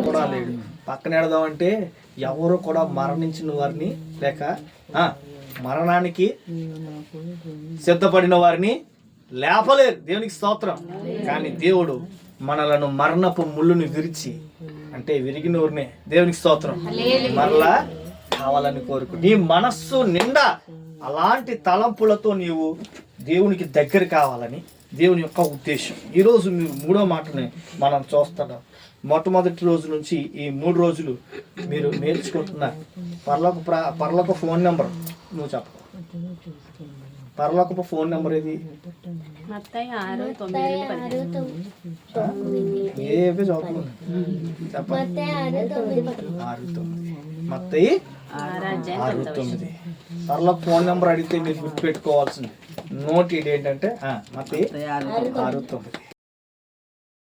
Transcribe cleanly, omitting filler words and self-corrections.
కూడా లేడు. పక్కన ఎడదామంటే ఎవరు కూడా మరణించిన వారిని లేక మరణానికి సిద్ధపడిన వారిని లేపలేరు. దేవునికి స్తోత్రం. కానీ దేవుడు మనలను మరణపు ముళ్ళుని విరిచి, అంటే విరిగినూరినే దేవునికి స్తోత్రం, మరలా కావాలని కోరుకు. నీ మనస్సు నిండా అలాంటి తలంపులతో నీవు దేవునికి దగ్గర కావాలని దేవుని యొక్క ఉద్దేశం. ఈరోజు మీరు 3వ మాటని మనం చూస్తున్నాం. మొట్టమొదటి రోజు నుంచి ఈ 3 రోజులు మీరు నేర్చుకుంటున్న పరలోక ఫోన్ నెంబర్ నువ్వు చెప్ప. పరలోకపు ఫోన్ నెంబర్ ఏది? ఏవే చదువుతున్నాను చెప్పండి. 6-9 మత్తయి 6-9. పరలోక ఫోన్ నెంబర్ అడిగితే మీరు గుర్తుపెట్టుకోవాల్సింది నోట్ ఇది ఏంటంటే మత్తయి 6-9.